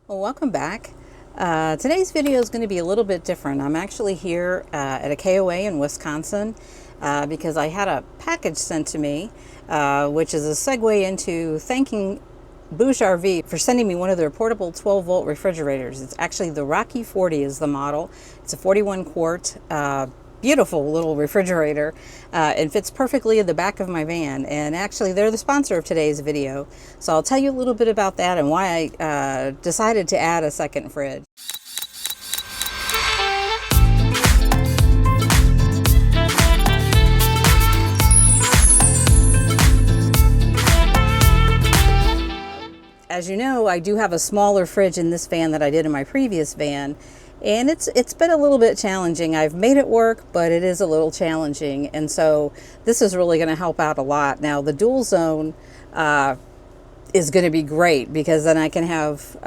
Well, welcome back. Today's video is going to be a little bit different. I'm actually here at a KOA in Wisconsin because I had a package sent to me, which is a segue into thanking BougeRV for sending me one of their portable 12-volt refrigerators. It's actually the Rocky 40 is the model. It's a 41 quart beautiful little refrigerator and fits perfectly in the back of my van, and actually they're the sponsor of today's video, so I'll tell you a little bit about that and why I decided to add a second fridge. As you know, I do have a smaller fridge in this van that I did in my previous van, and it's been a little bit challenging. I've made it work, but it is a little challenging, and so this is really going to help out a lot. Now, the dual zone is going to be great because then I can have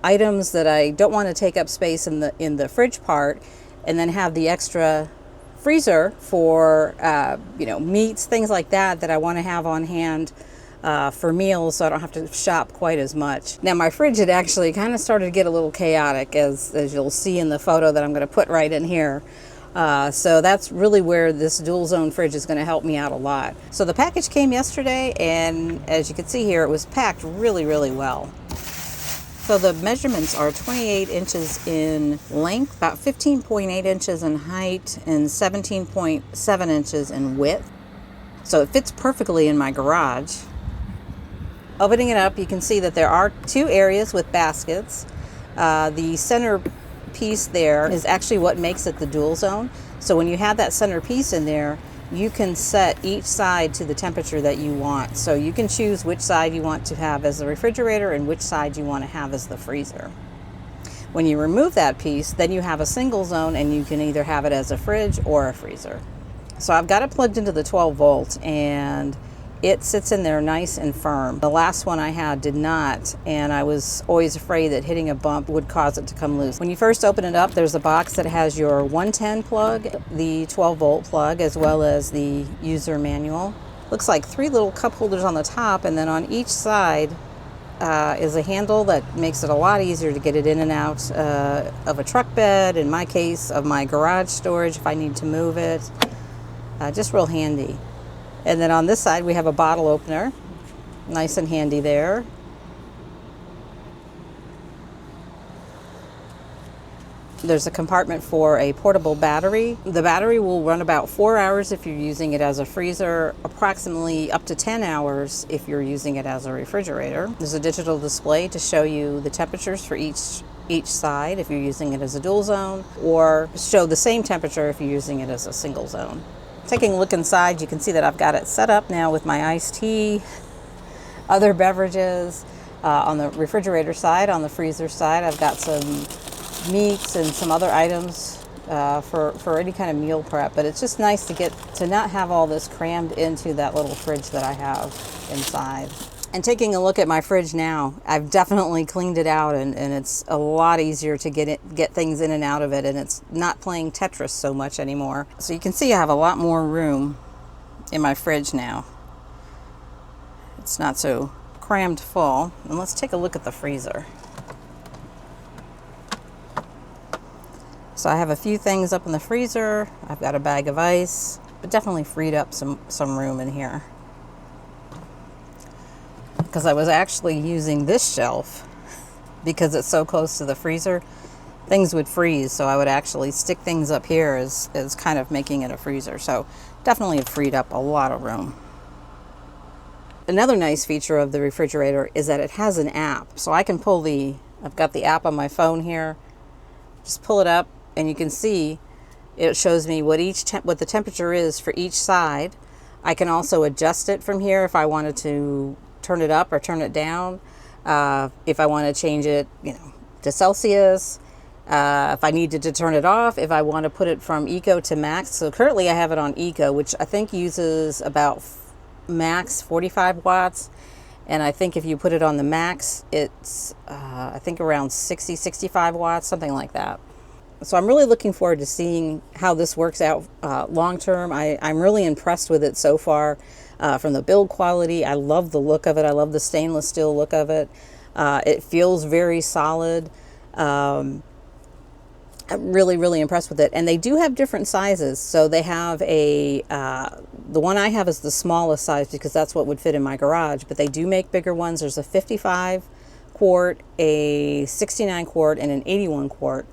items that I don't want to take up space in the fridge part, and then have the extra freezer for meats, things like that I want to have on hand for meals, so I don't have to shop quite as much. Now, my fridge had actually kind of started to get a little chaotic, as you'll see in the photo that I'm going to put right in here. So that's really where this dual zone fridge is going to help me out a lot. So the package came yesterday, and as you can see here, it was packed really, really well. So the measurements are 28 inches in length, about 15.8 inches in height, and 17.7 inches in width. So it fits perfectly in my garage. Opening it up, you can see that there are two areas with baskets. The center piece there is actually what makes it the dual zone. So when you have that center piece in there, you can set each side to the temperature that you want. So you can choose which side you want to have as the refrigerator and which side you want to have as the freezer. When you remove that piece, then you have a single zone, and you can either have it as a fridge or a freezer. So I've got it plugged into the 12 volt, and it sits in there nice and firm. The last one I had did not, and I was always afraid that hitting a bump would cause it to come loose. When you first open it up, there's a box that has your 110 plug, the 12 volt plug, as well as the user manual. Looks like 3 little cup holders on the top, and then on each side is a handle that makes it a lot easier to get it in and out of a truck bed, in my case, of my garage storage if I need to move it. Just real handy. And then on this side we have a bottle opener, nice and handy there. There's a compartment for a portable battery. The battery will run about 4 hours if you're using it as a freezer, approximately up to 10 hours if you're using it as a refrigerator. There's a digital display to show you the temperatures for each side if you're using it as a dual zone, or show the same temperature if you're using it as a single zone. Taking a look inside, you can see that I've got it set up now with my iced tea, other beverages. On the refrigerator side, on the freezer side, I've got some meats and some other items for any kind of meal prep. But it's just nice to not have all this crammed into that little fridge that I have inside. And taking a look at my fridge now, I've definitely cleaned it out, and it's a lot easier to get things in and out of it, and it's not playing Tetris so much anymore. So you can see I have a lot more room in my fridge now. It's not so crammed full. And let's take a look at the freezer. So I have a few things up in the freezer. I've got a bag of ice, but definitely freed up some room in here. Because I was actually using this shelf because it's so close to the freezer, things would freeze, so I would actually stick things up here as kind of making it a freezer. So definitely have freed up a lot of room. Another nice feature of the refrigerator is that it has an app. So I can I've got the app on my phone here, just pull it up, and you can see it shows me what the temperature is for each side. I can also adjust it from here if I wanted to turn it up or turn it down. If I want to change it, to Celsius. If I needed to turn it off, if I want to put it from Eco to Max. So currently I have it on Eco, which I think uses about max 45 watts. And I think if you put it on the Max, it's I think around 65 watts, something like that. So I'm really looking forward to seeing how this works out long term. I'm really impressed with it so far. From the build quality, I love the look of it. I love the stainless steel look of it. It feels very solid. I'm really, really impressed with it. And they do have different sizes. So they have the one I have is the smallest size because that's what would fit in my garage. But they do make bigger ones. There's a 55 quart, a 69 quart, and an 81 quart,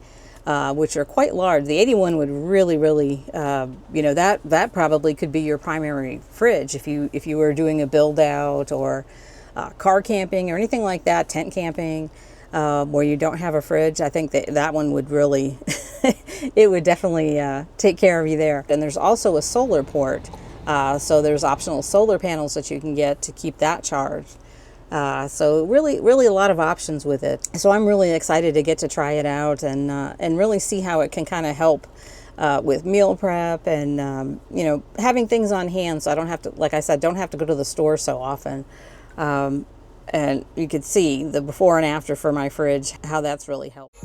which are quite large. The 81 would really, really, that probably could be your primary fridge if you were doing a build out or car camping or anything like that, tent camping. Where you don't have a fridge. I think that one would really, it would definitely take care of you there. And there's also a solar port. So there's optional solar panels that you can get to keep that charged. So really, really a lot of options with it. So I'm really excited to get to try it out and really see how it can kind of help with meal prep and, having things on hand so I don't have to, like I said, don't have to go to the store so often. And you could see the before and after for my fridge, how that's really helped.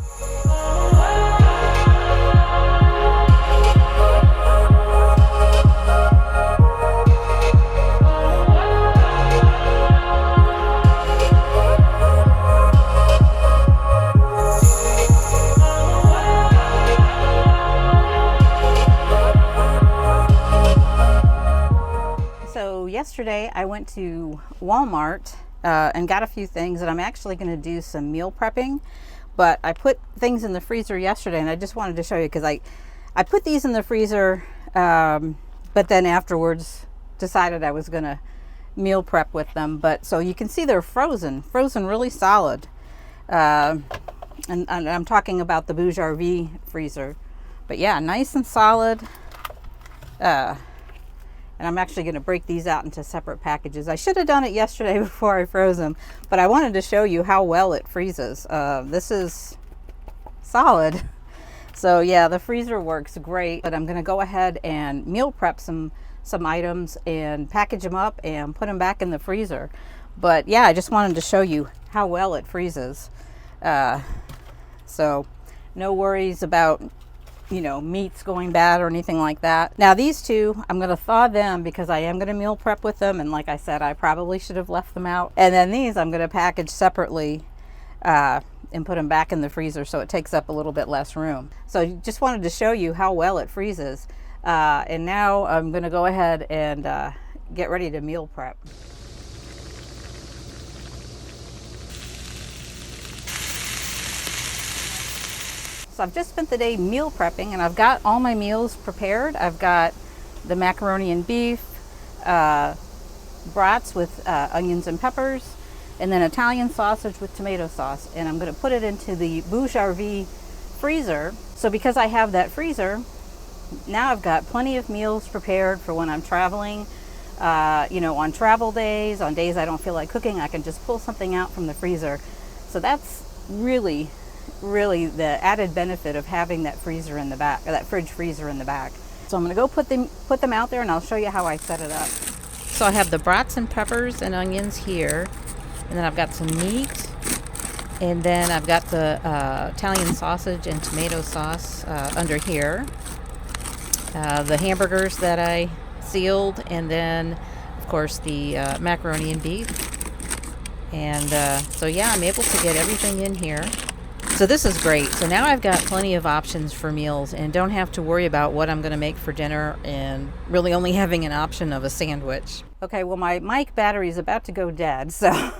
So yesterday I went to Walmart and got a few things, and I'm actually going to do some meal prepping. But I put things in the freezer yesterday, and I just wanted to show you because I put these in the freezer, but then afterwards decided I was going to meal prep with them. But so you can see they're frozen really solid. And I'm talking about the BougeRV freezer. But yeah, nice and solid. And I'm actually going to break these out into separate packages. I should have done it yesterday before I froze them, but I wanted to show you how well it freezes. This is solid. So yeah, the freezer works great, but I'm going to go ahead and meal prep some items and package them up and put them back in the freezer. But yeah, I just wanted to show you how well it freezes. So no worries about meats going bad or anything like that. Now these two, I'm going to thaw them because I am going to meal prep with them. And like I said, I probably should have left them out. And then these I'm going to package separately and put them back in the freezer so it takes up a little bit less room. So just wanted to show you how well it freezes. And now I'm going to go ahead and get ready to meal prep. So I've just spent the day meal prepping and I've got all my meals prepared. I've got the macaroni and beef, brats with onions and peppers, and then Italian sausage with tomato sauce. And I'm going to put it into the BougeRV freezer. So because I have that freezer, now I've got plenty of meals prepared for when I'm traveling. On travel days, on days I don't feel like cooking, I can just pull something out from the freezer. So that's really the added benefit of having that freezer in the back, or that fridge freezer in the back. So I'm going to go put them out there and I'll show you how I set it up. So I have the brats and peppers and onions here, and then I've got some meat, and then I've got the Italian sausage and tomato sauce under here, the hamburgers that I sealed, and then of course the macaroni and beef. And so yeah, I'm able to get everything in here. So this is great. So now I've got plenty of options for meals and don't have to worry about what I'm going to make for dinner and really only having an option of a sandwich. Okay, well my mic battery is about to go dead, so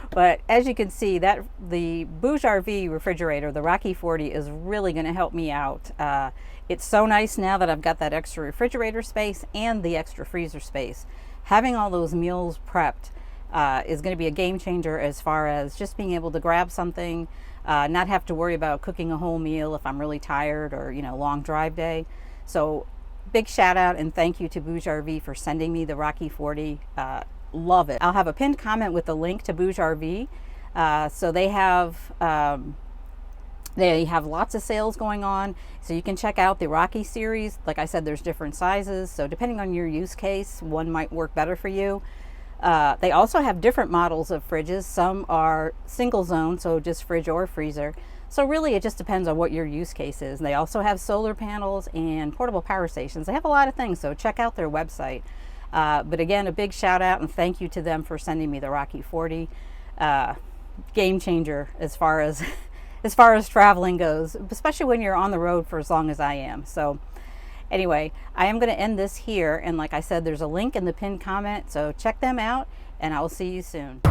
but as you can see, that the BougeRV refrigerator, the Rocky 40, is really going to help me out. It's so nice now that I've got that extra refrigerator space and the extra freezer space. Having all those meals prepped is going to be a game changer as far as just being able to grab something, not have to worry about cooking a whole meal if I'm really tired or long drive day. So big shout out and thank you to BougeRV for sending me the Rocky 40. Love it. I'll have a pinned comment with the link to BougeRV. So they have lots of sales going on, so you can check out the Rocky series. Like I said, there's different sizes, so depending on your use case, one might work better for you. They also have different models of fridges. Some are single zone, so just fridge or freezer. So really it just depends on what your use case is. And they also have solar panels and portable power stations. They have a lot of things, so check out their website. But again, a big shout out and thank you to them for sending me the Rocky 40. game changer as far as as far as traveling goes, especially when you're on the road for as long as I am. So anyway, I am going to end this here, and like I said, there's a link in the pinned comment, so check them out, and I will see you soon.